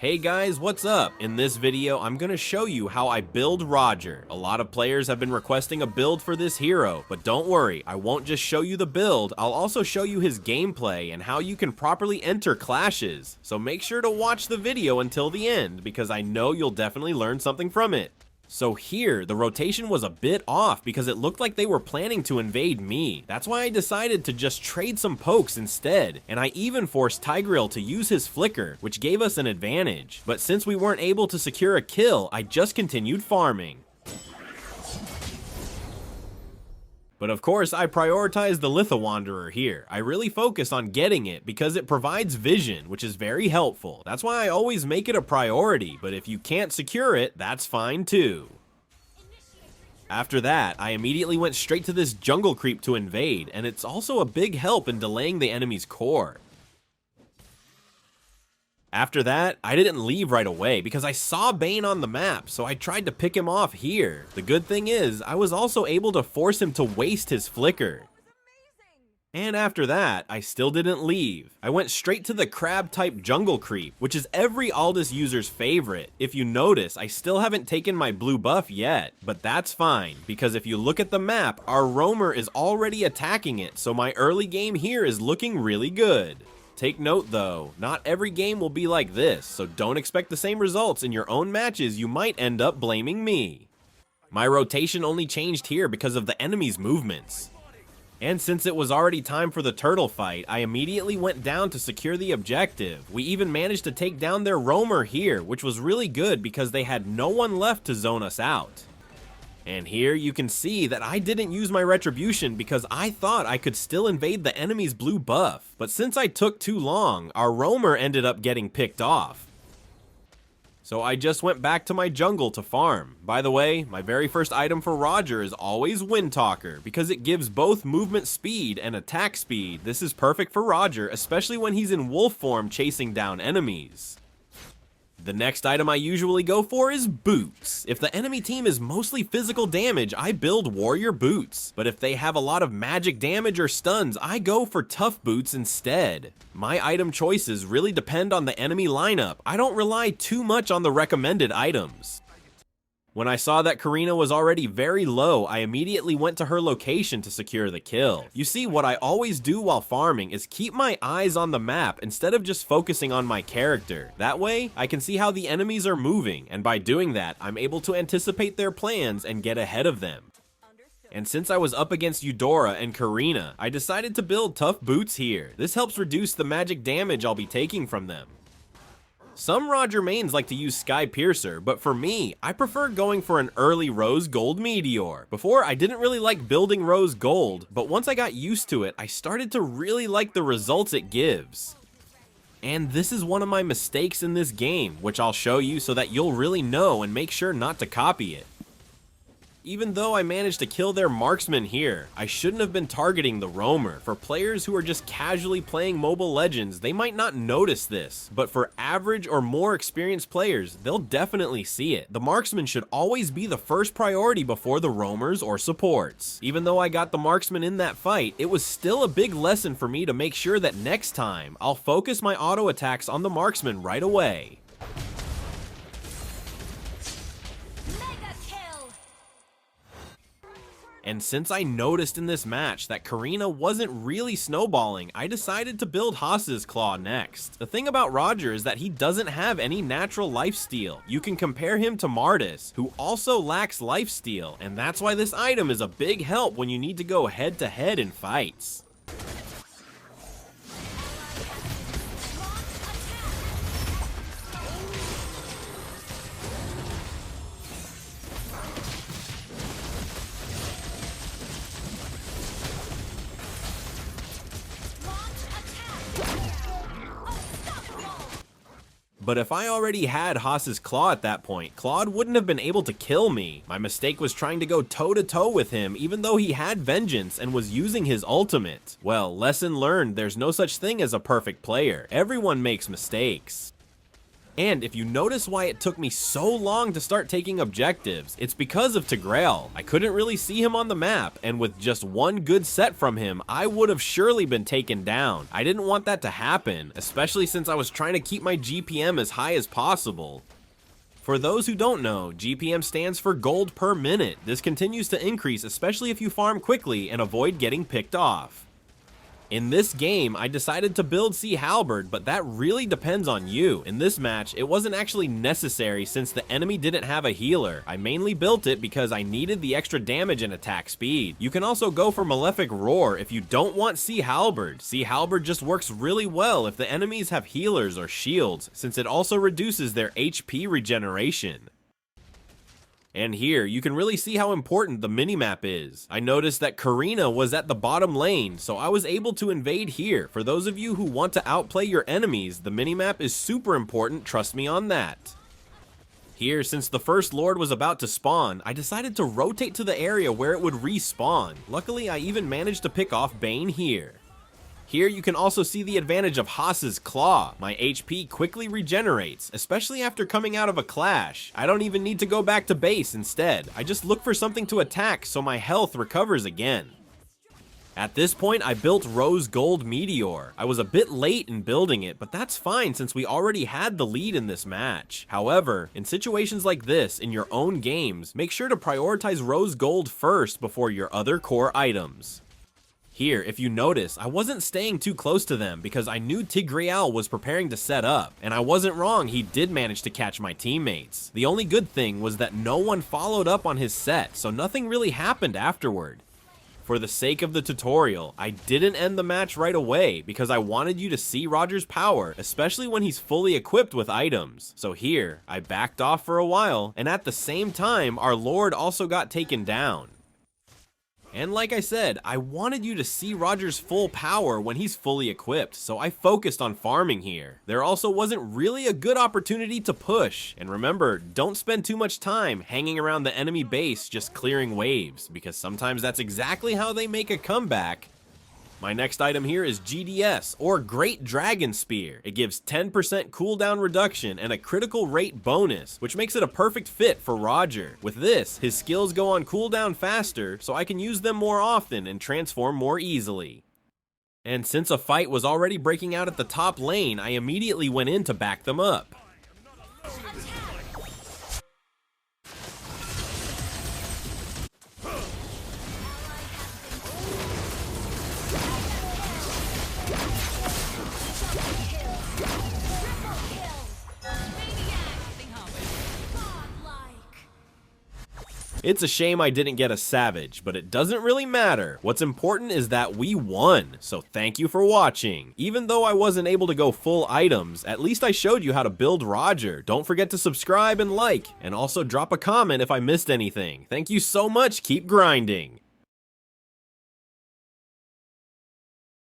Hey guys, what's up? In this video, I'm gonna show you how I build Roger. A lot of players have been requesting a build for this hero, but don't worry, I won't just show you the build, I'll also show you his gameplay and how you can properly enter clashes. So make sure to watch the video until the end, because I know you'll definitely learn something from it. So here, the rotation was a bit off because it looked like they were planning to invade me. That's why I decided to just trade some pokes instead, and I even forced Tigreal to use his flicker, which gave us an advantage. But since we weren't able to secure a kill, I just continued farming. But of course, I prioritize the Litha Wanderer here. I really focus on getting it because it provides vision, which is very helpful. That's why I always make it a priority, but if you can't secure it, that's fine too. After that, I immediately went straight to this jungle creep to invade, and it's also a big help in delaying the enemy's core. After that, I didn't leave right away because I saw Bane on the map, so I tried to pick him off here. The good thing is, I was also able to force him to waste his flicker. And after that, I still didn't leave. I went straight to the crab-type jungle creep, which is every Aldous user's favorite. If you notice, I still haven't taken my blue buff yet, but that's fine, because if you look at the map, our roamer is already attacking it, so my early game here is looking really good. Take note though, not every game will be like this, so don't expect the same results in your own matches. You might end up blaming me. My rotation only changed here because of the enemy's movements. And since it was already time for the turtle fight, I immediately went down to secure the objective. We even managed to take down their roamer here, which was really good because they had no one left to zone us out. And here you can see that I didn't use my retribution because I thought I could still invade the enemy's blue buff. But since I took too long, our roamer ended up getting picked off. So I just went back to my jungle to farm. By the way, my very first item for Roger is always Windtalker because it gives both movement speed and attack speed. This is perfect for Roger, especially when he's in wolf form chasing down enemies. The next item I usually go for is boots. If the enemy team is mostly physical damage, I build warrior boots. But if they have a lot of magic damage or stuns, I go for tough boots instead. My item choices really depend on the enemy lineup. I don't rely too much on the recommended items. When I saw that Karina was already very low, I immediately went to her location to secure the kill. You see, what I always do while farming is keep my eyes on the map instead of just focusing on my character. That way, I can see how the enemies are moving, and by doing that, I'm able to anticipate their plans and get ahead of them. And since I was up against Eudora and Karina, I decided to build tough boots here. This helps reduce the magic damage I'll be taking from them. Some Roger mains like to use Sky Piercer, but for me, I prefer going for an early Rose Gold Meteor. Before, I didn't really like building Rose Gold, but once I got used to it, I started to really like the results it gives. And this is one of my mistakes in this game, which I'll show you so that you'll really know and make sure not to copy it. Even though I managed to kill their marksman here, I shouldn't have been targeting the roamer. For players who are just casually playing Mobile Legends, they might not notice this, but for average or more experienced players, they'll definitely see it. The marksman should always be the first priority before the roamers or supports. Even though I got the marksman in that fight, it was still a big lesson for me to make sure that next time, I'll focus my auto attacks on the marksman right away. And since I noticed in this match that Karina wasn't really snowballing, I decided to build Haas's Claw next. The thing about Roger is that he doesn't have any natural lifesteal. You can compare him to Martis, who also lacks lifesteal, and that's why this item is a big help when you need to go head to head in fights. But if I already had Haas's Claw at that point, Claude wouldn't have been able to kill me. My mistake was trying to go toe-to-toe with him even though he had Vengeance and was using his ultimate. Well, lesson learned, there's no such thing as a perfect player. Everyone makes mistakes. And if you notice why it took me so long to start taking objectives, it's because of Tigreal. I couldn't really see him on the map, and with just one good set from him, I would have surely been taken down. I didn't want that to happen, especially since I was trying to keep my GPM as high as possible. For those who don't know, GPM stands for gold per minute. This continues to increase, especially if you farm quickly and avoid getting picked off. In this game, I decided to build Sea Halberd, but that really depends on you. In this match, it wasn't actually necessary since the enemy didn't have a healer. I mainly built it because I needed the extra damage and attack speed. You can also go for Malefic Roar if you don't want Sea Halberd. Sea Halberd just works really well if the enemies have healers or shields, since it also reduces their HP regeneration. And here, you can really see how important the minimap is. I noticed that Karina was at the bottom lane, so I was able to invade here. For those of you who want to outplay your enemies, the minimap is super important, trust me on that. Here, since the first lord was about to spawn, I decided to rotate to the area where it would respawn. Luckily, I even managed to pick off Bane here. Here you can also see the advantage of Haas's Claw. My HP quickly regenerates, especially after coming out of a clash. I don't even need to go back to base instead. I just look for something to attack so my health recovers again. At this point, I built Rose Gold Meteor. I was a bit late in building it, but that's fine since we already had the lead in this match. However, in situations like this, in your own games, make sure to prioritize Rose Gold first before your other core items. Here, if you notice, I wasn't staying too close to them because I knew Tigreal was preparing to set up, and I wasn't wrong, he did manage to catch my teammates. The only good thing was that no one followed up on his set, so nothing really happened afterward. For the sake of the tutorial, I didn't end the match right away because I wanted you to see Roger's power, especially when he's fully equipped with items. So here, I backed off for a while, and at the same time, our Lord also got taken down. And like I said, I wanted you to see Roger's full power when he's fully equipped, so I focused on farming here. There also wasn't really a good opportunity to push. And remember, don't spend too much time hanging around the enemy base just clearing waves, because sometimes that's exactly how they make a comeback. My next item here is GDS, or Great Dragon Spear. It gives 10% cooldown reduction and a critical rate bonus, which makes it a perfect fit for Roger. With this, his skills go on cooldown faster, so I can use them more often and transform more easily. And since a fight was already breaking out at the top lane, I immediately went in to back them up. It's a shame I didn't get a Savage, but it doesn't really matter. What's important is that we won, so thank you for watching. Even though I wasn't able to go full items, at least I showed you how to build Roger. Don't forget to subscribe and like, and also drop a comment if I missed anything. Thank you so much, keep grinding.